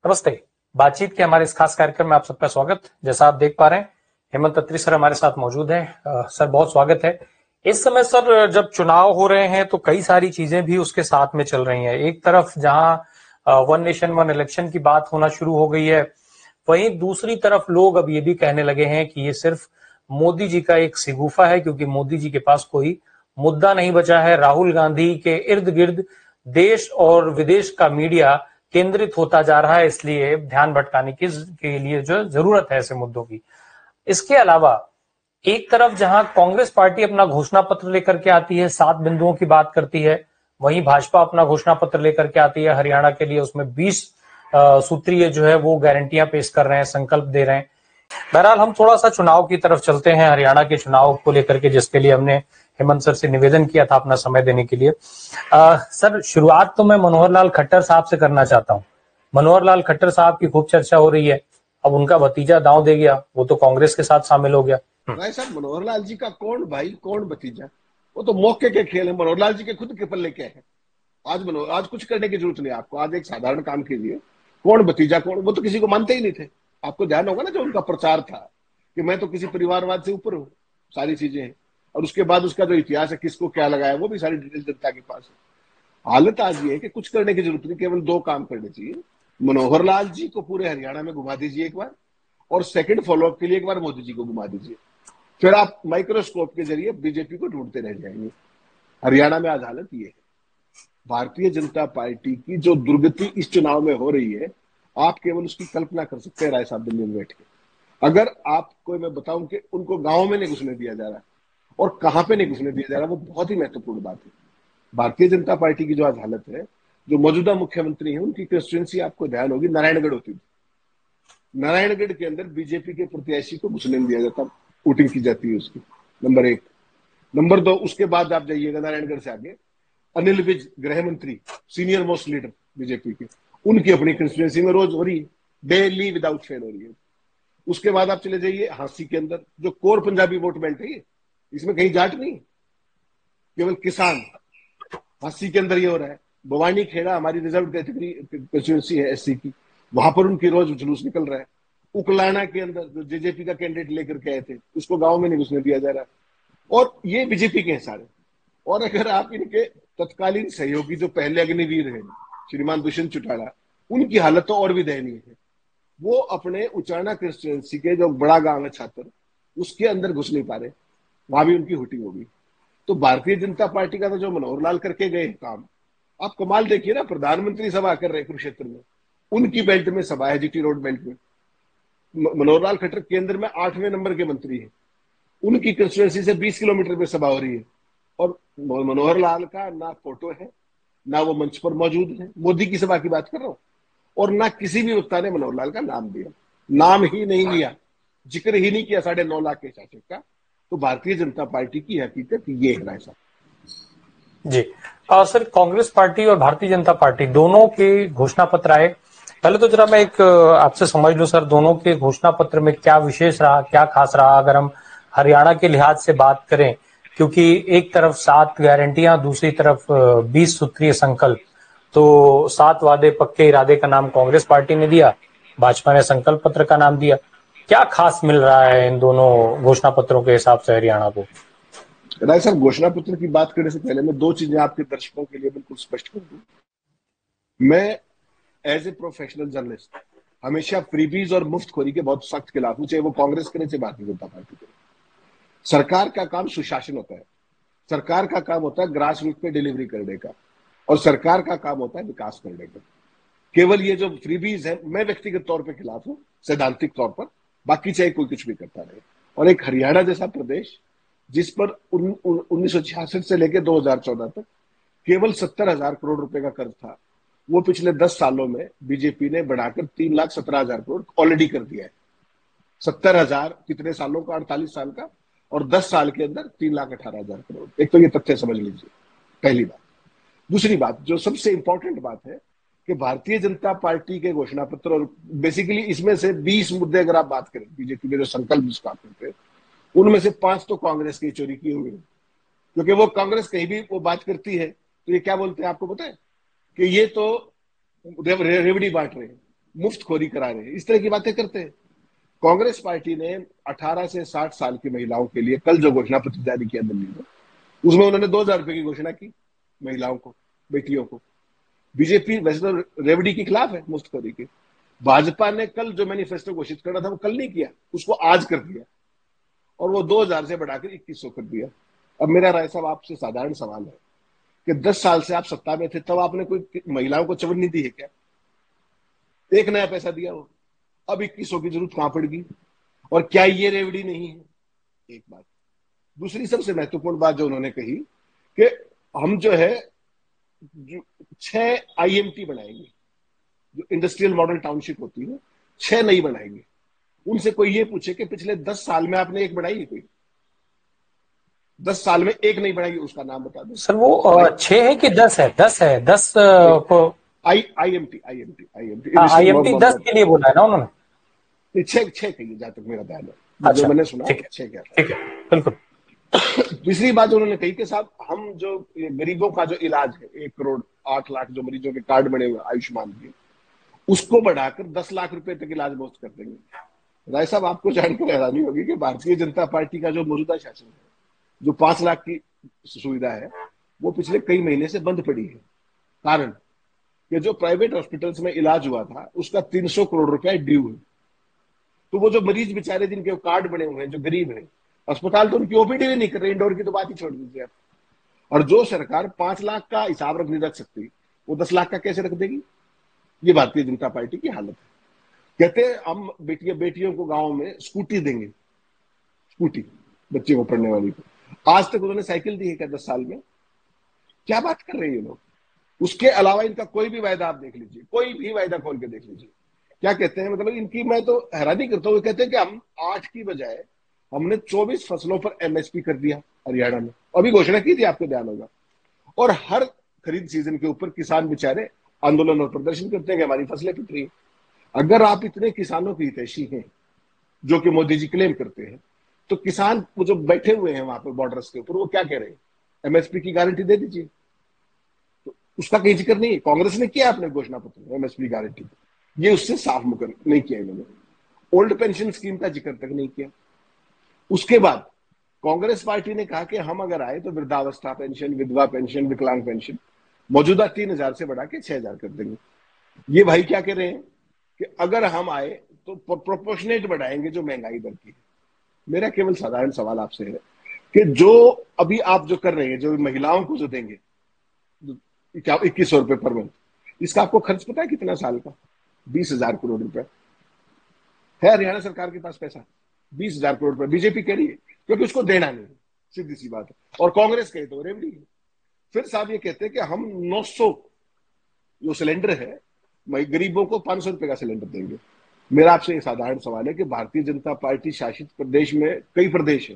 नमस्ते। बातचीत के हमारे इस खास कार्यक्रम में आप सबका स्वागत। जैसा आप देख पा रहे हैं, हेमंत अत्री सर हमारे साथ मौजूद हैं। सर बहुत स्वागत है। इस समय सर जब चुनाव हो रहे हैं तो कई सारी चीजें भी उसके साथ में चल रही हैं। एक तरफ जहां वन नेशन वन इलेक्शन की बात होना शुरू हो गई है, वहीं दूसरी तरफ लोग अब ये भी कहने लगे हैं कि ये सिर्फ मोदी जी का एक सिगूफा है, क्योंकि मोदी जी के पास कोई मुद्दा नहीं बचा है। राहुल गांधी के इर्द गिर्द देश और विदेश का मीडिया केंद्रित होता जा रहा है, इसलिए ध्यान भटकाने के लिए जो जरूरत है ऐसे मुद्दों की। इसके अलावा एक तरफ जहां कांग्रेस पार्टी अपना घोषणा पत्र लेकर के आती है, 7 बिंदुओं की बात करती है, वहीं भाजपा अपना घोषणा पत्र लेकर के आती है हरियाणा के लिए। उसमें 20 सूत्रीय जो है वो गारंटियां पेश कर रहे हैं, संकल्प दे रहे हैं। बहरहाल हम थोड़ा सा चुनाव की तरफ चलते हैं, हरियाणा के चुनाव को लेकर के, जिसके लिए हमने हेमंत सर से निवेदन किया था अपना समय देने के लिए। सर शुरुआत तो मैं मनोहर लाल खट्टर साहब से करना चाहता हूं। मनोहर लाल खट्टर साहब की खूब चर्चा हो रही है। अब उनका भतीजा दांव दे गया, वो तो कांग्रेस के साथ शामिल हो गया। भाई साहब, मनोहर लाल जी का कौन भाई कौन भतीजा? वो तो मौके के खेल है। मनोहर लाल जी के खुद के पल्ले क्या है? आज कुछ करने की जरूरत नहीं आपको। आज एक साधारण काम कीजिए। कौन भतीजा कौन? वो तो किसी को मानते ही नहीं थे। आपको ध्यान होगा ना, जो उनका प्रचार था कि मैं तो किसी परिवारवाद से ऊपर हूं, सारी चीजें हैं। और उसके बाद उसका जो इतिहास है, किसको क्या लगाया, वो भी सारी डिटेल जनता के पास है। हालत आज ये है कि कुछ करने की जरूरत नहीं, केवल 2 काम करने चाहिए। मनोहर लाल जी को पूरे हरियाणा में घुमा दीजिए एक बार, और सेकंड फॉलोअप के लिए एक बार मोदी जी को घुमा दीजिए। फिर आप माइक्रोस्कोप के जरिए बीजेपी को ढूंढते रह जाएंगे। हरियाणा में आज हालत ये है। भारतीय जनता पार्टी की जो दुर्गति इस चुनाव में हो रही है, आप केवल उसकी कल्पना कर सकते हैं राय साहब दिल्ली में बैठ के। अगर आपको मैं बताऊं कि उनको गांव में नहीं घुसने दिया जा रहा और कहां पे नहीं घुसने दिया जा रहा, वो बहुत ही महत्वपूर्ण बात है। भारतीय जनता पार्टी की जो आज हालत है, जो मौजूदा मुख्यमंत्री है, उनकी कंस्टिट्यूंसी आपको ध्यान होगी नारायणगढ़ होती थी। नारायणगढ़ के अंदर बीजेपी के प्रत्याशी को घुसने नहीं दिया जाता, वोटिंग की जाती है उसकी। नंबर 1। नंबर 2, उसके बाद आप जाइएगा नारायणगढ़ से आगे, अनिल विज गृह मंत्री, सीनियर मोस्ट लीडर बीजेपी के, उनकी अपनी कंस्टिट्यूएंसी में रोज हो रही है, डेली विदाउट फेल हो रही है। उसके बाद आप चले जाइए हांसी के अंदर, जो कोर पंजाबी वोट बेल्ट है, इसमें कहीं जाट नहीं, केवल किसान। हांसी के अंदर ये हो रहा है। भवानी खेड़ा हमारी रिजर्व कैटेगरी कंस्टिट्यूएंसी है एससी की, वहां पर उनकी रोज जुलूस निकल रहा है। उकलाना के अंदर जो जेजेपी का कैंडिडेट लेकर के आए थे, उसको गांव में नहीं घुसने दिया जा रहा। और ये बीजेपी के हैं सारे। और अगर आप इनके तत्कालीन सहयोगी जो पहले अग्निवीर हैं, श्रीमान दुष्यंत चौटाला, उनकी हालत तो और भी दयनीय है। वो अपने उचाना कंस्टिट्यूएंसी के जो बड़ा गांव है छात्र, उसके अंदर घुस नहीं पा रहे, वहां भी उनकी हुटिंग होगी। तो भारतीय जनता पार्टी का तो जो मनोहर लाल करके गए काम, आप कमाल देखिए ना। प्रधानमंत्री सभा कर रहे कुरुक्षेत्र में, उनकी बेल्ट में सभा है, जीटी रोड बेल्ट में। मनोहर लाल खट्टर केंद्र में 8वें नंबर के मंत्री हैं, उनकी कंस्टिट्यूएंसी से 20 किलोमीटर पे सभा हो रही है। और मनोहर लाल का ना फोटो है, ना वो मंच पर मौजूद है। मोदी की सभा की बात कर रहा हूं। और ना किसी भी वक्ता ने मनोहर लाल का नाम दिया, नाम ही नहीं लिया, जिक्र ही नहीं किया 9.5 लाख के चाचे का। तो भारतीय जनता पार्टी की हकीकत ये है राय साहब जी। सर कांग्रेस पार्टी और भारतीय जनता पार्टी दोनों के घोषणा पत्र आए। पहले तो जरा मैं एक आपसे समझ लूं सर, दोनों के घोषणा पत्र में क्या विशेष रहा, क्या खास रहा, अगर हम हरियाणा के लिहाज से बात करें। क्योंकि एक तरफ 7 गारंटियां, दूसरी तरफ 20 सूत्रीय संकल्प। तो 7 वादे पक्के इरादे का नाम कांग्रेस पार्टी ने दिया, भाजपा ने संकल्प पत्र का नाम दिया। क्या खास मिल रहा है इन दोनों घोषणा पत्रों के हिसाब से हरियाणा को? राय साहब, घोषणा पत्र की बात करने से पहले मैं 2 चीजें आपके दर्शकों के लिए बिल्कुल स्पष्ट कर दूं। मैं एज ए प्रोफेशनल जर्नलिस्ट हमेशा फ्रीबीज और मुफ्तखोरी के बहुत सख्त खिलाफ हूं, चाहे वो कांग्रेस करे चाहे भारतीय जनता पार्टी करे। सरकार का काम सुशासन होता है, सरकार का काम होता है ग्रास रूट पे डिलीवरी करने का, और सरकार का काम होता है विकास करने का। केवल ये जो फ्रीबीज है, मैं व्यक्तिगत तौर पर खिलाफ हूं, सैद्धांतिक तौर पर। बाकी चाहे कोई कुछ भी करता रहे। और एक हरियाणा जैसा प्रदेश जिस पर 1966 से लेकर 2014 तक केवल 70,000 करोड़ रुपए का कर्ज था, वो पिछले 10 सालों में बीजेपी ने बढ़ाकर 3,17,000 करोड़ ऑलरेडी कर दिया है। 70,000 कितने सालों का? 48 साल का। और 10 साल के अंदर 3,18,000 करोड़। एक तो ये तथ्य समझ लीजिए, पहली बात। दूसरी बात, जो सबसे इंपॉर्टेंट बात है, कि भारतीय जनता पार्टी के घोषणा पत्र, और बेसिकली इसमें से 20 मुद्दे अगर आप बात करें, बीजेपी के जो संकल्प जिसको आप कहते हैं, उनमें से 5 तो कांग्रेस की चोरी की हुई है। क्योंकि वो कांग्रेस कहीं भी वो बात करती है तो ये क्या बोलते हैं आपको पता है? कि ये तो रेवड़ी बांट रहे हैं। मुफ्तखोरी करा रहे हैं, इस तरह की बातें करते हैं। कांग्रेस पार्टी ने 18 से 60 साल की महिलाओं के लिए कल जो घोषणा पत्र जारी किया दिल्ली में, उसमें उन्होंने 2,000 रुपए की घोषणा की महिलाओं को, बेटियों को। बीजेपी वैसे तो रेवड़ी के खिलाफ है, मुफ्तखोरी के। भाजपा ने कल जो मैनिफेस्टो घोषित करना था वो कल नहीं किया, उसको आज कर दिया, और वो 2,000 से बढ़ाकर 2,100 कर दिया। अब मेरा राय साहब आपसे साधारण सवाल है कि 10 साल से आप सत्ता में थे, तब आपने कोई महिलाओं को चवन्नी दी है क्या? एक नया पैसा दिया हो? अब 2,100 की जरूरत कहां पड़गी? और क्या ये रेवड़ी नहीं है? एक बात। दूसरी सबसे महत्वपूर्ण बात जो उन्होंने कही कि हम जो है 6 आईएमटी बनाएंगे, जो इंडस्ट्रियल मॉडल टाउनशिप होती है, 6 नई बनाएंगे। उनसे कोई ये पूछे कि पिछले 10 साल में आपने एक बनाई है कोई? 10 साल में एक नहीं बनाई, उसका नाम बता दो। सर वो 6 है कि 10 है? 10 है, 10 को। आईएमटी आईएमटी आईएमटी हाँ, इंडस्ट्रियल आईएमटी 10 के लिए बोला है ना उन्होंने? छह छह कहिए, जहां तक मेरा ध्यान है, जो अच्छा, मैंने सुना ठीक है, छह क्या था। ठीक है, बिल्कुल। तीसरी बात उन्होंने कही कि साहब हम जो गरीबों का जो इलाज है, 1,08,00,000 जो मरीजों के कार्ड बने हुए आयुष्मान के, उसको बढ़ाकर 10 लाख रुपए तक इलाज मुफ्त कर देंगे। राय साहब आपको जानकर हैरानी होगी कि भारतीय जनता पार्टी का जो मौजूदा शासन है, जो 5 लाख की सुविधा है, वो पिछले कई महीने से बंद पड़ी है। कारण कि जो प्राइवेट हॉस्पिटल्स में इलाज हुआ था उसका 300 करोड़ रुपए ड्यू है। तो वो जो मरीज बेचारे जिनके कार्ड बने हुए हैं, जो गरीब हैं, अस्पताल तो उनकी ओपीडी भी नहीं कर रहे, इंडोर की तो बात ही छोड़ दीजिए आप। और जो सरकार 5 लाख का हिसाब रख सकती, वो 10 लाख का कैसे रख देगी? ये भारतीय जनता पार्टी की हालत है। कहते हैं हम बेटियों को गांव में स्कूटी देंगे, स्कूटी बच्चे को पढ़ने वाली को। आज तक उन्होंने साइकिल दी है क्या 10 साल में? क्या बात कर रहे हैं ये लोग? उसके अलावा इनका कोई भी वायदा आप देख लीजिए, कोई भी वायदा खोल के देख लीजिए, क्या कहते हैं, मतलब इनकी मैं तो हैरानी करता हूँ। कहते हैं कि हम 8 की बजाय हमने 24 फसलों पर एमएसपी कर दिया हरियाणा में, अभी घोषणा की थी, आपको ध्यान होगा। और हर खरीद सीजन के ऊपर किसान बेचारे आंदोलन और प्रदर्शन करते हैं कि हमारी फसलें पिट रही है। अगर आप इतने किसानों की हितैषी हैं, जो कि मोदी जी क्लेम करते हैं, तो किसान वो जो बैठे हुए हैं वहां पर बॉर्डर्स के ऊपर, वो क्या कह रहे हैं? एमएसपी की गारंटी दे दीजिए। तो उसका कहीं जिक्र नहीं है। कांग्रेस ने किया अपने घोषणा पत्र एमएसपी गारंटी, ये उससे साफ मुकर नहीं किया इन्होंने। ओल्ड पेंशन स्कीम का जिक्र तक नहीं किया। उसके बाद कांग्रेस पार्टी ने कहा कि हम अगर आए तो वृद्धावस्था पेंशन, विधवा पेंशन, विकलांग पेंशन मौजूदा 3,000 से बढ़ा के 6,000 कर देंगे। ये भाई क्या कह रहे हैं कि अगर हम आए तो प्रोपोर्शनेट बढ़ाएंगे जो महंगाई दर की है। मेरा केवल साधारण सवाल आपसे है कि जो अभी आप जो कर रहे हैं, जो महिलाओं को जो देंगे 2,100 रुपए पर मंथ, इसका आपको खर्च पता है कितना साल का? 20,000 करोड़ रुपए है हरियाणा सरकार के पास पैसा। 20,000 करोड़ रुपए बीजेपी कह रही है क्योंकि उसको देना नहीं, सीधी सी बात है। और कांग्रेस कहे तो रेवड़ी है। फिर साहब ये कहते हैं कि हम 900 जो सिलेंडर है, गरीबों को 500 रुपए का सिलेंडर देंगे। मेरा आपसे ये साधारण सवाल है कि भारतीय जनता पार्टी शासित प्रदेश में कई प्रदेश है,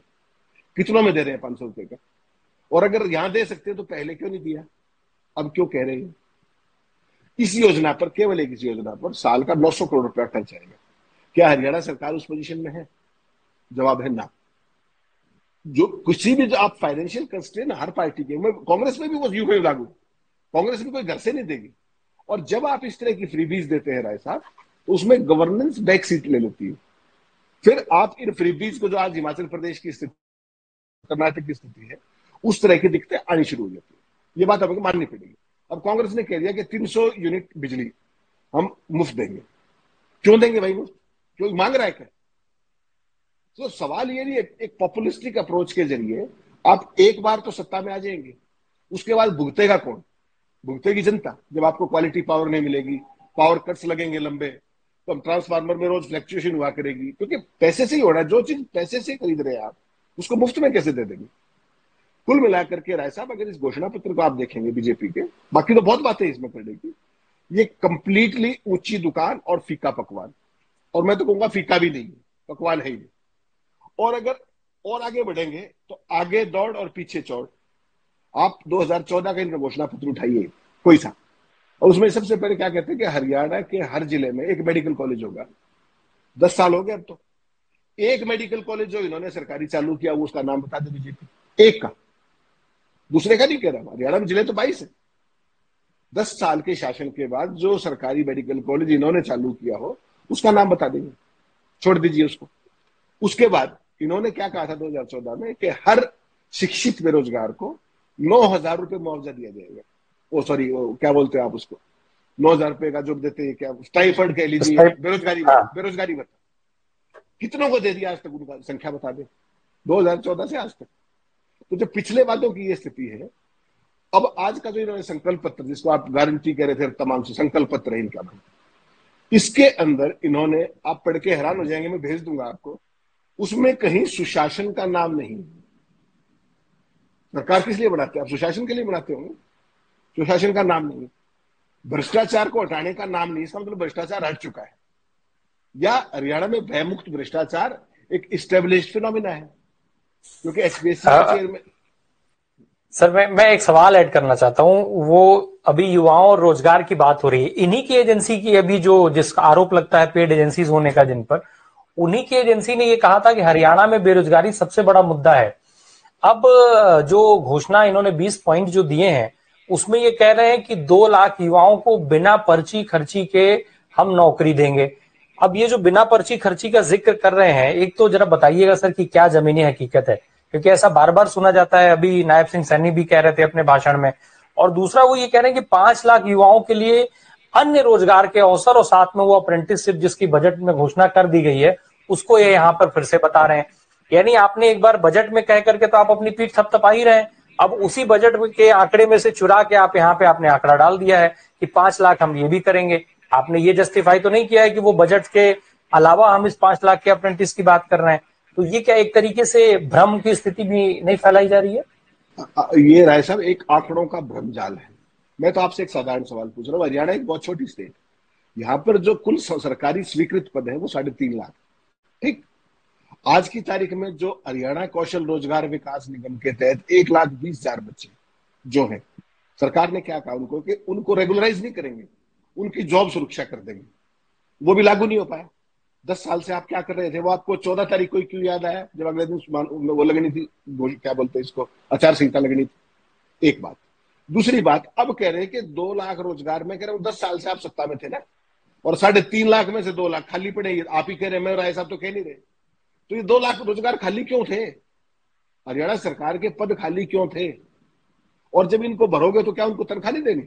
कितनों में दे रहे हैं 500 रुपए का? और अगर यहां दे सकते हैं तो पहले क्यों नहीं दिया? अब क्यों कह रहे हैं? इस योजना पर, केवल एक इस योजना पर साल का 900 करोड़ रुपया खर्च आएगा। क्या हरियाणा सरकार उस पोजीशन में है? जवाब है ना। जो किसी भी जो आप फाइनेंशियल कंस्ट्रेंट हर पार्टी के, कांग्रेस में भी वो यूं लागू, कांग्रेस भी कोई घर से नहीं देगी। और जब आप इस तरह की फ्रीबीज देते हैं राय साहब, तो उसमें गवर्नेंस बैक सीट ले लेती है। फिर आप इन फ्रीबीज को, जो आज हिमाचल प्रदेश की स्थिति, कर्नाटक की स्थिति है, उस तरह की दिक्कतें आनी शुरू हो जाती है। ये बात आपको माननी पड़ेगी। अब कांग्रेस ने कह दिया कि 300 यूनिट बिजली हम मुफ्त देंगे। क्यों देंगे भाई मुफ्त? क्यों मांग रहा है क्या? तो सवाल ये नहीं, एक पॉपुलिस्टिक अप्रोच के जरिए आप एक बार तो सत्ता में आ जाएंगे, उसके बाद भुगतेगा कौन? भुगतेगी जनता। जब आपको क्वालिटी पावर नहीं मिलेगी, पावर कट्स लगेंगे लंबे, तो ट्रांसफार्मर में रोज फ्लक्चुएशन हुआ करेगी, क्योंकि पैसे से ही हो रहा है। जो चीज पैसे से खरीद रहे हैं आप, उसको मुफ्त में कैसे दे देंगे? कुल मिलाकर के राय साहब, अगर इस घोषणा पत्र को आप देखेंगे बीजेपी के, बाकी तो बहुत बातें इसमें करने की, ये कंप्लीटली ऊंची दुकान और फीका पकवान। और मैं तो कहूंगा फीका भी नहीं है, पकवान है ही नहीं। और अगर और आगे बढ़ेंगे तो आगे दौड़ और पीछे चौड़। आप 2014 का इनका घोषणा पत्र उठाइए कोई सा, और उसमें सबसे पहले क्या कहते हैं कि हरियाणा के हर जिले में एक मेडिकल कॉलेज होगा। 10 साल हो गए अब तो। एक मेडिकल कॉलेज जो इन्होंने सरकारी चालू किया, वो उसका नाम बता दे बीजेपी, एक का। दूसरे का नहीं कह रहा। हरियाणा में जिले तो 22 है। 10 साल के शासन के बाद जो सरकारी मेडिकल कॉलेज इन्होंने चालू किया हो उसका नाम बता देंगे, छोड़ दीजिए उसको। उसके बाद इन्होंने क्या कहा था 2014 में कि हर शिक्षित बेरोजगार को 9,000 रुपये मुआवजा दिया जाएगा। ओ सॉरी, क्या बोलते हैं आप उसको, 9,000 रुपये का जो देते हैं, क्या स्टाइफंड कह इस लीजिए, टाइप। बेरोजगारी हाँ। भत्ता, बेरोजगारी भत्ता कितनों को दे दिया आज तक, उनका संख्या बता दे 2014 से आज तक। तो जो पिछले वादों की ये स्थिति है, अब आज का जो इन्होंने संकल्प पत्र, जिसको आप गारंटी कह रहे थे तमाम से, संकल्प पत्र है इनका नाम, इसके अंदर इन्होंने, आप पढ़ के हैरान हो जाएंगे, मैं भेज दूंगा आपको, उसमें कहीं सुशासन का नाम नहीं। सरकार किस लिए बनाते हैं? आप सुशासन के लिए बनाते होंगे। सुशासन का नाम नहीं, भ्रष्टाचार को हटाने का नाम नहीं। इसका मतलब भ्रष्टाचार हट चुका है, या हरियाणा में भयमुक्त भ्रष्टाचार एक स्टेब्लिश्ड फिनोमिना है, क्योंकि एचपीएससी के चेयरमैन। सर मैं एक सवाल ऐड करना चाहता हूं। वो अभी युवाओं और रोजगार की बात हो रही है, इन्हीं की एजेंसी की अभी जो जिसका आरोप लगता है पेड एजेंसीज होने का जिन पर, उन्हीं की एजेंसी ने ये कहा था कि हरियाणा में बेरोजगारी सबसे बड़ा मुद्दा है। अब जो घोषणा इन्होंने 20 पॉइंट जो दिए हैं उसमें ये कह रहे हैं कि 2 लाख युवाओं को बिना पर्ची खर्ची के हम नौकरी देंगे। अब ये जो बिना पर्ची खर्ची का जिक्र कर रहे हैं, एक तो जरा बताइएगा सर कि क्या जमीनी हकीकत है, क्योंकि ऐसा बार बार सुना जाता है। अभी नायब सिंह सैनी भी कह रहे थे अपने भाषण में। और दूसरा वो ये कह रहे हैं कि 5 लाख युवाओं के लिए अन्य रोजगार के अवसर और साथ में वो अप्रेंटिसशिप जिसकी बजट में घोषणा कर दी गई है उसको ये यहाँ पर फिर से बता रहे हैं। यानी आपने एक बार बजट में कह करके तो आप अपनी पीठ थपथपा ही रहे हैं, अब उसी बजट के आंकड़े में से चुरा के आप यहाँ पे आपने आंकड़ा डाल दिया है कि 5 लाख हम ये भी करेंगे। आपने ये जस्टिफाई तो नहीं किया है कि वो बजट के अलावा हम इस 5 लाख के अप्रेंटिस की बात कर रहे हैं। तो ये क्या एक तरीके से भ्रम की स्थिति भी नहीं फैलाई जा रही है? ये राय साहब एक आंकड़ों का भ्रमजाल है। मैं तो आपसे एक साधारण सवाल पूछ रहा हूँ। हरियाणा एक बहुत छोटी स्टेट, यहाँ पर जो कुल सरकारी स्वीकृत पद है वो 3.5 लाख। ठीक, आज की तारीख में जो हरियाणा कौशल रोजगार विकास निगम के तहत 1,20,000 बच्चे जो हैं, सरकार ने क्या कहा उनको कि उनको रेगुलराइज नहीं करेंगे, उनकी जॉब सुरक्षा कर देंगे। वो भी लागू नहीं हो पाया। 10 साल से आप क्या कर रहे थे? वो आपको 14 तारीख को क्यों याद आया, जब अगले दिन वो लगनी थी, क्या बोलते हैं इसको, आचार संहिता लगनी थी। एक बात। दूसरी बात, अब कह रहे हैं कि 2 लाख रोजगार में, कह रहे हैं 10 साल से आप सत्ता में थे ना, और 3.5 लाख में से 2 लाख खाली पड़े। आप ही कह रहे हैं, मैं राय साहब तो कह नहीं रहे। तो ये 2 लाख रोजगार खाली क्यों थे? हरियाणा सरकार के पद खाली क्यों थे? और जब इनको भरोगे तो क्या उनको तनख्वाह नहीं देनी?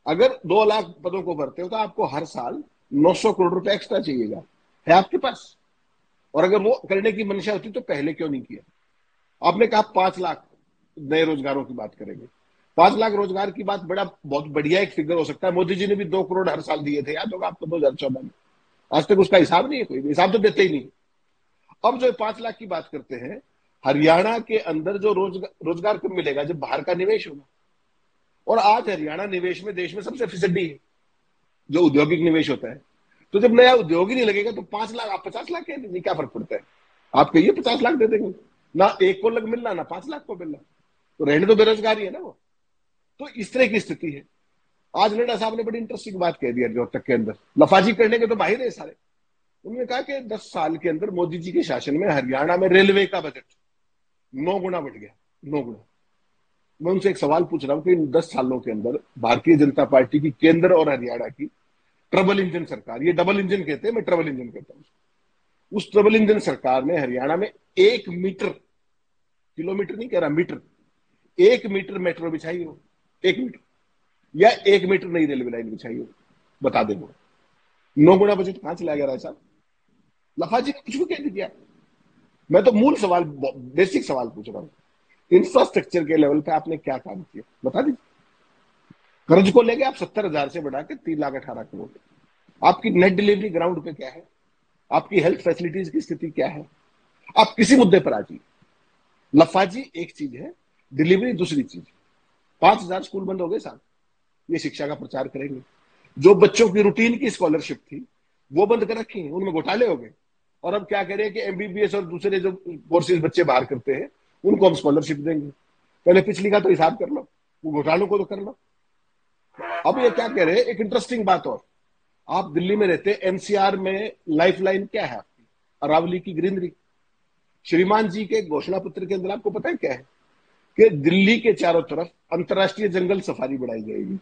अगर 2 लाख पदों को भरते हो तो आपको हर साल 900 करोड़ रुपए एक्स्ट्रा चाहिएगा, है आपके पास? और अगर वो करने की मंशा होती तो पहले क्यों नहीं किया? आपने कहा 5 लाख नए रोजगारों की बात करेंगे। 5 लाख रोजगार की बात बड़ा बहुत बढ़िया एक फिगर हो सकता है। मोदी जी ने भी 2 करोड़ हर साल दिए थे, याद होगा आपको 2014 में। आज तक उसका हिसाब नहीं है, कोई हिसाब तो देते ही नहीं। अब जो 5 लाख की बात करते हैं, हरियाणा के अंदर जो रोजगार कब मिलेगा? जब बाहर का निवेश होगा। और आज हरियाणा निवेश में देश में सबसे फिसड्डी है, जो औद्योगिक निवेश होता है। तो जब नया उद्योग ही नहीं लगेगा तो 5 लाख, आप 50 लाख कह दीजिए, क्या फर्क पड़ता है? आप कहिए 50 लाख दे देंगे, ना एक को लग मिलना ना 5 लाख को मिलना, तो रहने तो बेरोजगारी है ना वो। तो इस तरह की स्थिति है। आज नड्डा साहब ने बड़ी इंटरेस्टिंग बात कह दी जो तक के अंदर लफाजी करने के तो बाहर है सारे। उन्होंने कहा कि 10 साल के अंदर मोदी जी के शासन में हरियाणा में रेलवे का बजट 9 गुना बढ़ गया, 9 गुना। मैं उनसे एक सवाल पूछ रहा हूं कि इन 10 सालों के अंदर भारतीय जनता पार्टी की केंद्र और हरियाणा की ट्रबल इंजन सरकार, ये डबल इंजन कहते हैं, मैं ट्रबल इंजन कहता हूं, उस ट्रबल इंजन सरकार ने हरियाणा में 1 मीटर, किलोमीटर नहीं कह रहा, मीटर, 1 मीटर मेट्रो बिछाई हो, 1 मीटर, या 1 मीटर नई रेलवे लाइन बिछाई हो, बता दे वो 9 गुना बजट कहां चला गया? राय साहब लफाजी ने कुछ भी कह दिया। मैं तो मूल सवाल, बेसिक सवाल पूछ रहा हूं, इंफ्रास्ट्रक्चर के लेवल पे आपने क्या काम किया, बता दीजिए। कर्ज को लेके आप 70,000 से बढ़ा के 3,18,00,000। आपकी नेट डिलीवरी ग्राउंड पे क्या है? आपकी हेल्थ फैसिलिटीज की स्थिति क्या है? आप किसी मुद्दे पर आ जाइए। लफाजी एक चीज है, डिलीवरी दूसरी चीज। 5,000 स्कूल बंद हो गए साहब, ये शिक्षा का प्रचार करेंगे। जो बच्चों की रूटीन की स्कॉलरशिप थी वो बंद कर रखी है, उनमें घोटाले हो गए। और अब क्या कह रहे हैं कि एमबीबीएस और दूसरे जो कोर्सेज बच्चे बाहर करते हैं उनको हम स्कॉलरशिप देंगे। पहले पिछली का तो हिसाब कर लो, वो घोटालों को तो कर लो। अब ये क्या कह रहे हैं, एक इंटरेस्टिंग बात और, आप दिल्ली में रहते हैं, एनसीआर में लाइफलाइन क्या है आपकी? अरावली की ग्रीनरी। श्रीमान जी के घोषणा पत्र के अंदर आपको पता है क्या है? कि दिल्ली के चारों तरफ अंतर्राष्ट्रीय जंगल सफारी बढ़ाई जाएगी।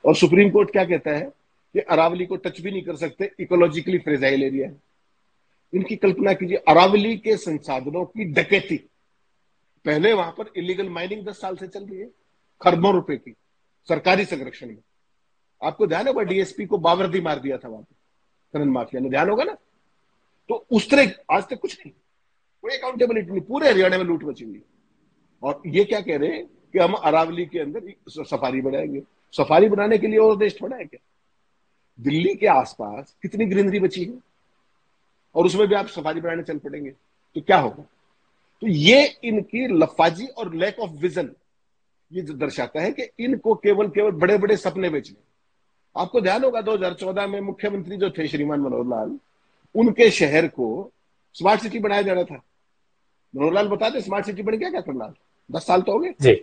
और सुप्रीम कोर्ट क्या कहता है कि अरावली को टच भी नहीं कर सकते, इकोलॉजिकली फ्रेजाइल एरिया है। इनकी कल्पना कीजिए, अरावली के संसाधनों की डकैती। पहले वहां पर इलीगल माइनिंग 10 साल से चल रही है, खरबों रुपए की, सरकारी संरक्षण में। आपको ध्यान होगा डीएसपी को बावर्दी मार दिया था वहां पर खनन माफिया ने, ध्यान होगा ना। तो उस तरह आज तक कुछ नहीं, कोई अकाउंटेबिलिटी नहीं, पूरे हरियाणा में लूट मची हुई। और ये क्या कह रहे हैं कि हम अरावली के अंदर सफारी बनाएंगे। सफारी बनाने के लिए और देश थोड़ा है क्या? दिल्ली के आसपास कितनी ग्रीनरी बची है, और उसमें भी आप सफारी बनाने चल पड़ेंगे तो क्या होगा? तो ये इनकी लफाजी और लैक ऑफ विजन ये जो दर्शाता है कि इनको केवल केवल बड़े बड़े सपने बेचने। आपको ध्यान होगा 2014 में मुख्यमंत्री जो थे श्रीमान मनोहर लाल, उनके शहर को स्मार्ट सिटी बनाया जाना था। मनोहर लाल बताते स्मार्ट सिटी बन गया क्या करनाल? 10 साल तो हो गए। जी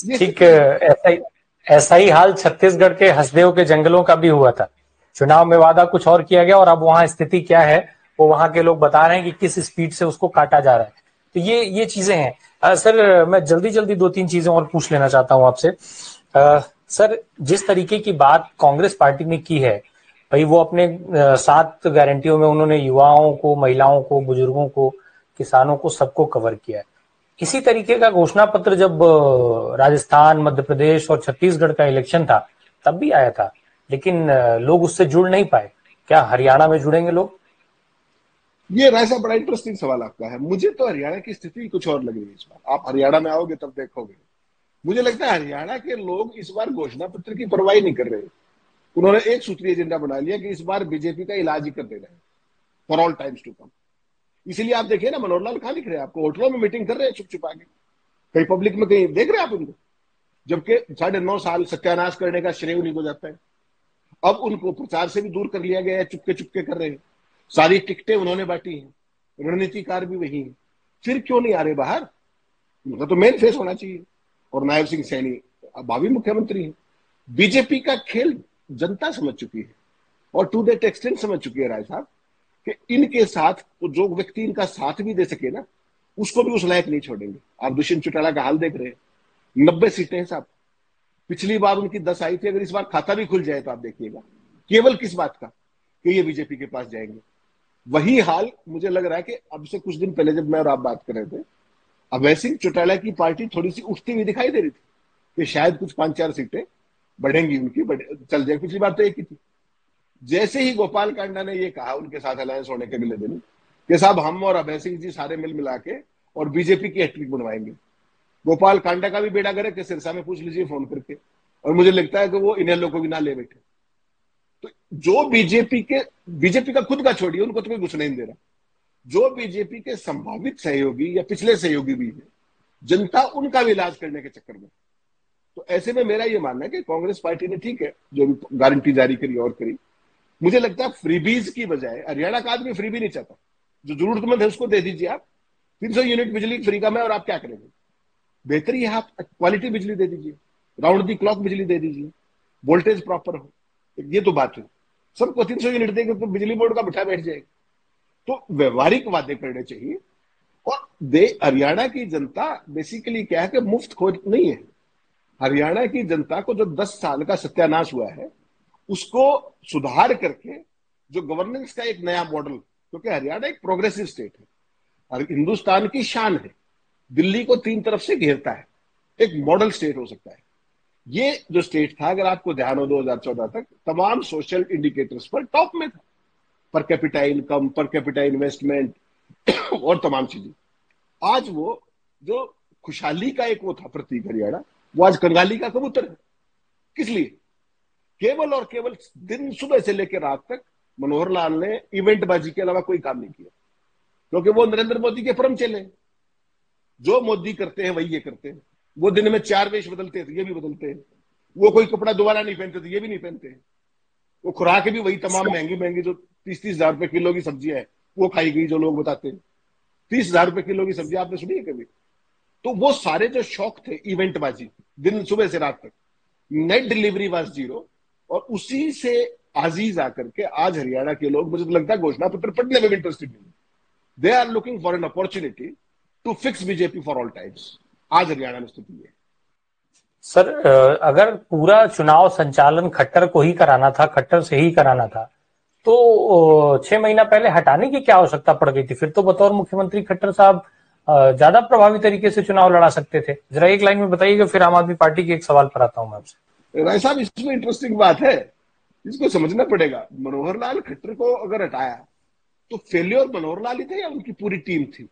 ये ठीक। ऐसा ही हाल छत्तीसगढ़ के हसदेव के जंगलों का भी हुआ था। चुनाव में वादा कुछ और किया गया और अब वहां स्थिति क्या है वो वहां के लोग बता रहे हैं कि किस स्पीड से उसको काटा जा रहा है। तो ये चीजें हैं। सर मैं जल्दी जल्दी 2-3 चीजें और पूछ लेना चाहता हूं आपसे। सर जिस तरीके की बात कांग्रेस पार्टी ने की है, भाई वो अपने 7 गारंटियों में उन्होंने युवाओं को, महिलाओं को, बुजुर्गों को, किसानों को, सबको कवर किया है। इसी तरीके का घोषणा पत्र जब राजस्थान, मध्य प्रदेश और छत्तीसगढ़ का इलेक्शन था तब भी आया था, लेकिन लोग उससे जुड़ नहीं पाए। क्या हरियाणा में जुड़ेंगे लोग? ये राय साहब बड़ा इंटरेस्टिंग सवाल आपका है। मुझे तो हरियाणा की स्थिति कुछ और लग रही है इस बार। आप हरियाणा में आओगे तब देखोगे। मुझे लगता है हरियाणा के लोग इस बार घोषणा पत्र की परवाही नहीं कर रहे। उन्होंने एक सूत्रीय एजेंडा बना लिया कि इस बार बीजेपी का इलाज ही कर देना है for all times to come. इसीलिए आप देखिए ना, मनोहर लाल कहां दिख रहे हैं आपको? होटलों में मीटिंग कर रहे हैं चुप छुपा के, कहीं पब्लिक में कहीं देख रहे हैं आप उनको? जबकि 9.5 साल सत्यानाश करने का श्रेय उन्हीं को जाता है। अब उनको प्रचार से भी दूर कर लिया गया है, चुपके चुपके कर रहे हैं। सारी टिकटें उन्होंने बांटी हैं, रणनीतिकार भी वही है। फिर क्यों नहीं आ रहे बाहर? उनका तो मेन फेस होना चाहिए। और नायब सिंह सैनी अब भावी मुख्यमंत्री है। बीजेपी का खेल जनता समझ चुकी है, और टू दैट एक्सटेंट समझ चुकी है राय साहब कि इनके साथ तो जो व्यक्ति इनका साथ भी दे सके ना, उसको भी उस लायक नहीं छोड़ेंगे। आप दुष्यंत चौटाला का हाल देख रहे हैं, 90 सीटें हैं साहब। पिछली बार उनकी 10 आई थी, अगर इस बार खाता भी खुल जाए तो आप देखिएगा केवल किस बात का, कि ये बीजेपी के पास जाएंगे। वही हाल मुझे लग रहा है कि अब से कुछ दिन पहले जब मैं और आप बात कर रहे थे, अभय सिंह चौटाला की पार्टी थोड़ी सी उठती हुई दिखाई दे रही थी कि शायद कुछ 5-4 सीटें बढ़ेंगी उनकी, चल जाएगी। पिछली बार तो एक ही थी। जैसे ही गोपाल कांडा ने ये कहा उनके साथ अलायंस होने के अगले दिन कि साहब हम और अभय सिंह जी सारे मिल मिला के और बीजेपी की हैट्रिक बनवाएंगे, गोपाल कांडा का भी बेड़ा गर्क कि सिरसा में पूछ लीजिए फोन करके। और मुझे लगता है कि वो इनेलो को भी ना ले बैठे। तो जो बीजेपी का खुद का छोड़िए, उनको तो कोई घुसने नहीं दे रहा। जो बीजेपी के संभावित सहयोगी या पिछले सहयोगी भी है, जनता उनका भी इलाज करने के चक्कर में। तो ऐसे में मेरा ये मानना है कि कांग्रेस पार्टी ने ठीक है जो भी गारंटी जारी करी और करी। मुझे लगता है फ्रीबीज की बजाय, हरियाणा का आदमी फ्रीबी नहीं चाहता, जो जरूरतमंद है उसको दे दीजिए आप। 300 यूनिट बिजली फ्री का मैं, और आप क्या करेंगे? बेहतरी है आप क्वालिटी बिजली दे दीजिए, राउंड दी क्लॉक बिजली दे दीजिए, वोल्टेज प्रॉपर हो। ये तो बात है। सबको 300 यूनिट देंगे तो बिजली बोर्ड का बिठा बैठ जाएगा। तो व्यवहारिक वादे करने चाहिए। और हरियाणा की जनता बेसिकली क्या है कि मुफ्त खोज नहीं है। हरियाणा की जनता को जो 10 साल का सत्यानाश हुआ है उसको सुधार करके जो गवर्नेंस का एक नया मॉडल, क्योंकि हरियाणा एक प्रोग्रेसिव स्टेट है और हिंदुस्तान की शान है, दिल्ली को 3 तरफ से घेरता है, एक मॉडल स्टेट हो सकता है। ये जो स्टेट था, अगर आपको ध्यान हो 2014 तक तमाम सोशल इंडिकेटर्स पर टॉप में था, per capita income, per capita investment और तमाम चीजें। आज वो जो खुशहाली का एक वो था प्रतीक हरियाणा, वो आज कंगाली का कबूतर है। किस लिए? केवल और केवल दिन सुबह से लेकर रात तक मनोहर लाल ने इवेंटबाजी के अलावा कोई काम नहीं किया, क्योंकि वो नरेंद्र मोदी के परम चेले। जो मोदी करते हैं वही ये करते हैं। वो दिन में 4 वेश बदलते हैं तो ये भी बदलते हैं। वो कोई कपड़ा दोबारा नहीं पहनते तो ये भी नहीं पहनते हैं। वो खुराक भी वही तमाम महंगी महंगी, जो 30-30 हजार रुपए किलो की सब्जियां है वो खाई गई, जो लोग बताते हैं। 30 हजार रुपए किलो की सब्जी आपने सुनी है कभी? तो वो सारे जो शौक थे इवेंटबाजी, दिन सुबह से रात तक, नेट डिलीवरी वाज जीरो। और उसी से आजीज आकर के आज हरियाणा के लोग, मुझे तो लगता है, घोषणा पत्र पढ़ने में भी इंटरेस्टेड नहीं। They are looking for an opportunity to fix BJP for all times. आज हरियाणा में स्थिति है। सर अगर पूरा चुनाव संचालन खट्टर को ही कराना था, खट्टर से ही कराना था, तो 6 महीना पहले हटाने की क्या आवश्यकता पड़ गई थी? फिर तो बतौर मुख्यमंत्री खट्टर साहब ज्यादा प्रभावी तरीके से चुनाव लड़ा सकते थे। जरा एक लाइन में बताइएगा, फिर आम आदमी पार्टी के एक सवाल पर आता हूं मैं आपसे। राय साहब, इसमें इंटरेस्टिंग बात है, इसको समझना पड़ेगा। मनोहर लाल खट्टर को अगर हटाया तो फेलियर मनोहर लाल ही थे या उनकी पूरी टीम थी?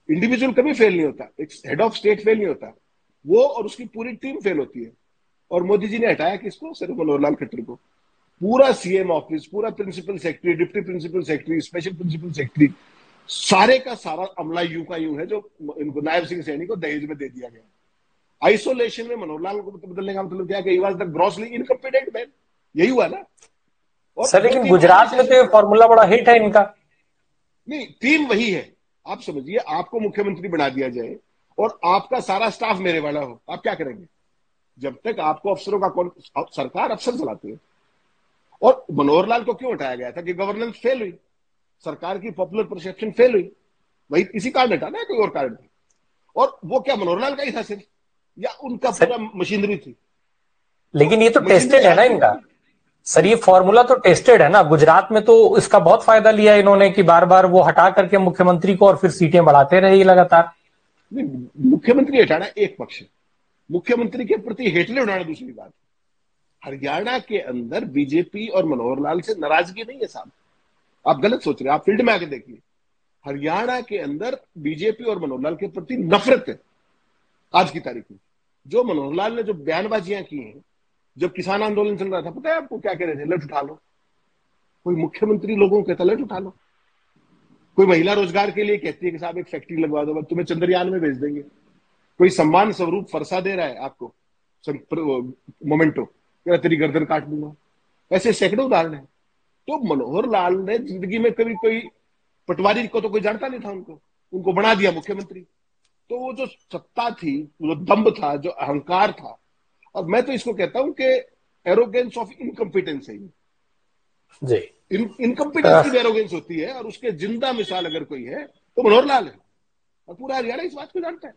इंडिविजुअल कभी फेल नहीं होता, एक हेड ऑफ स्टेट फेल नहीं होता, वो और उसकी पूरी टीम फेल होती है। और मोदी जी ने हटाया किसको? सिर्फ मनोहर लाल खट्टर को। पूरा सीएम ऑफिस, पूरा principal secretary, deputy principal secretary, special principal secretary, सारे का सारा अमला यूं का यूं है जो इनको नायब सिंह सैनी को दहेज में दे दिया गया। आइसोलेशन में मनोहर लाल को बदलने का मतलब क्या है कि he was the grossly incompetent man. यही हुआ ना। और सर दो लेकिन तीन गुजरात में तो ये फॉर्मूला बड़ा हिट है इनका। नहीं, टीम वही है। आप समझिए, आपको मुख्यमंत्री बना दिया जाए और आपका सारा स्टाफ मेरे वाला हो, आप क्या करेंगे? जब तक आपको अफसरों का कौन, सरकार अफसर चलाते हैं। और मनोहर लाल को क्यों हटाया गया था? कि गवर्नेंस फेल हुई, सरकार की पॉपुलर परसेप्शन फेल हुई, वही इसी कारण हटाना है, कोई और कारण नहीं। और वो क्या मनोहर लाल का ही था सिर्फ, या उनका सर पूरा मशीनरी थी? लेकिन ये तो मशीनरी टेस्टेड है ना हाथ में इनका। थी। सर ये फॉर्मूला तो टेस्टेड है ना। गुजरात में तो इसका बहुत फायदा लिया इन्होंने कि बार बार वो हटा करके मुख्यमंत्री को और फिर सीटें बढ़ाते रहे लगातार। नहीं, मुख्यमंत्री हटाना एक पक्ष है, मुख्यमंत्री के प्रति हेटलेट उड़ाना दूसरी बात। हरियाणा के अंदर बीजेपी और मनोहर लाल से नाराजगी नहीं है साहब, आप गलत सोच रहे हैं। आप फील्ड में आके देखिए, हरियाणा के अंदर बीजेपी और मनोहर लाल के प्रति नफरत है आज की तारीख में। जो मनोहर लाल ने जो बयानबाजियां की हैं, जब किसान आंदोलन चल रहा था, पता है आपको क्या कह रहे थे? लठ उठा लो। कोई मुख्यमंत्री लोगों को कहता लठ उठा लो? कोई महिला रोजगार के लिए कहती है कि साहब एक फैक्ट्री लगवा दो, तुम्हें चंद्रयान में भेज देंगे। कोई सम्मान स्वरूप फरसा दे रहा है आपको, मोमेंटो, तेरी गर्दन काट दूंगा। ऐसे सैकड़ों उदाहरण है। तो मनोहर लाल ने जिंदगी में कभी कोई पटवारी को तो कोई जानता नहीं था, उनको बना दिया मुख्यमंत्री। तो वो जो सत्ता थी, जो दम्भ था, जो अहंकार था, और मैं तो इसको कहता हूं कि एरोगेंस ऑफ इनकम्पिटेंस है। जी इनकम्पिटेंस की एरोगेंस होती है, और उसके जिंदा मिसाल अगर कोई है तो मनोहर लाल है, और पूरा हरियाणा इस बात को जानता है।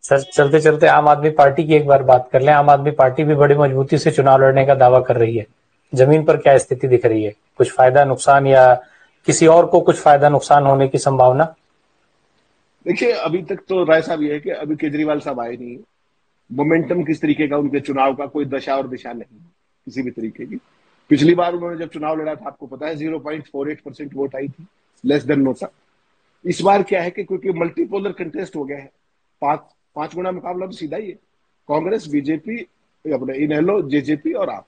सर चलते चलते आम आदमी पार्टी की एक बार बात कर लें। आम आदमी पार्टी भी बड़ी मजबूती से चुनाव लड़ने का दावा कर रही है। जमीन पर क्या स्थिति दिख रही है? कुछ फायदा नुकसान या किसी और को कुछ फायदा नुकसान होने की संभावना? देखिए, अभी तक तो राय साहब ये है कि अभी केजरीवाल साहब आए नहीं है। मोमेंटम किस तरीके का उनके चुनाव का कोई दशा और दिशा नहीं किसी भी तरीके की। पिछली बार उन्होंने जब चुनाव लड़ा था, आपको पता है 0.48% वोट आई थी, लेस देन नोटा। इस बार क्या है कि क्योंकि मल्टीपोलर कंटेस्ट हो गया है, पांच गुना मुकाबला तो सीधा ही है। कांग्रेस, बीजेपी, अपने इनेलो, जेजेपी और आप,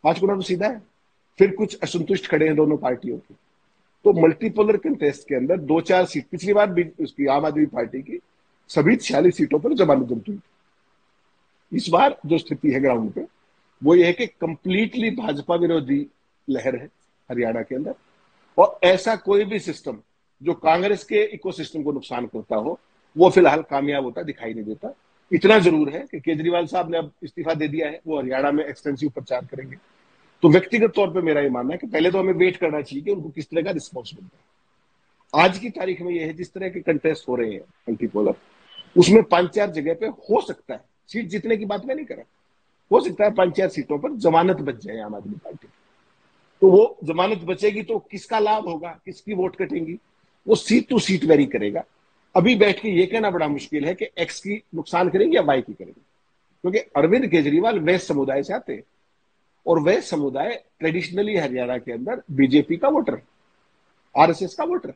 5 गुना तो सीधा है। फिर कुछ असंतुष्ट खड़े हैं दोनों पार्टियों के। तो मल्टीपोलर कंटेस्ट के अंदर 2-4 सीट, पिछली बार भी उसकी आम आदमी पार्टी की सभी 46 सीटों पर जमानत जमती हुई। इस बार जो स्थिति है ग्राउंड पे, वो ये है कि कंप्लीटली भाजपा विरोधी लहर है हरियाणा के अंदर। और ऐसा कोई भी सिस्टम जो कांग्रेस के इकोसिस्टम को नुकसान करता हो, वो फिलहाल कामयाब होता दिखाई नहीं देता। इतना जरूर है कि केजरीवाल साहब ने अब इस्तीफा दे दिया है, वो हरियाणा में एक्सटेंसिव प्रचार करेंगे। तो व्यक्तिगत तौर पे मेरा ये मानना है कि पहले तो हमें वेट करना चाहिए कि उनको किस तरह का रिस्पॉन्स मिलता है। आज की तारीख में ये है, जिस तरह के कंटेस्ट हो रहे हैं मल्टीपोलर, उसमें 5-4 जगह पे हो सकता है, सीट जीतने की बात मैं नहीं कर रहा, हो सकता है 5-4 सीटों पर जमानत बच जाए आम आदमी पार्टी। तो वो जमानत बचेगी तो किसका लाभ होगा, किसकी वोट कटेंगी, वो सीट टू सीट वेरी करेगा। अभी बैठ के ये कहना बड़ा मुश्किल है कि एक्स की नुकसान करेंगे या वाई की करेंगे, क्योंकि अरविंद केजरीवाल वैश्य समुदाय से आते हैं, और वह समुदाय ट्रेडिशनली हरियाणा के अंदर बीजेपी का वोटर, आरएसएस का वोटर।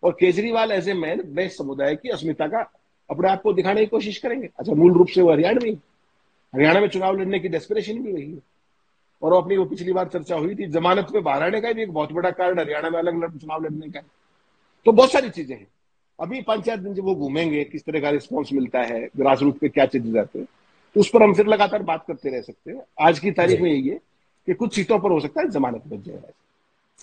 और केजरीवाल एज ए मैन वैश्य समुदाय की अस्मिता का अपने आप को दिखाने की कोशिश करेंगे। अच्छा, मूल रूप से वो हरियाणा में चुनाव लड़ने की डेस्परेशन भी वही है। और अपनी वो पिछली बार चर्चा हुई थी, जमानत में बाहर आने का भी एक बहुत बड़ा कारण हरियाणा में अलग अलग चुनाव लड़ने का है। तो बहुत सारी चीजें हैं। अभी 5-4 दिन जब वो घूमेंगे, किस तरह का रिस्पॉन्स मिलता है, ग्रास रूट पे क्या चीजें जाते हैं, तो उस पर हम फिर लगातार बात करते रह सकते हैं। आज की तारीख में यही है कि कुछ सीटों पर हो सकता है जमानत बच जाए।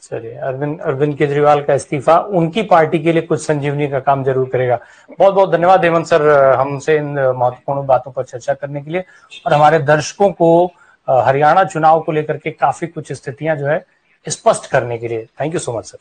चलिए, अरविंद केजरीवाल का इस्तीफा उनकी पार्टी के लिए कुछ संजीवनी का काम जरूर करेगा। बहुत बहुत धन्यवाद हेमंत सर, हमसे इन महत्वपूर्ण बातों पर चर्चा करने के लिए, और हमारे दर्शकों को हरियाणा चुनाव को लेकर के काफी कुछ स्थितियां जो है स्पष्ट करने के लिए। Thank you so much sir.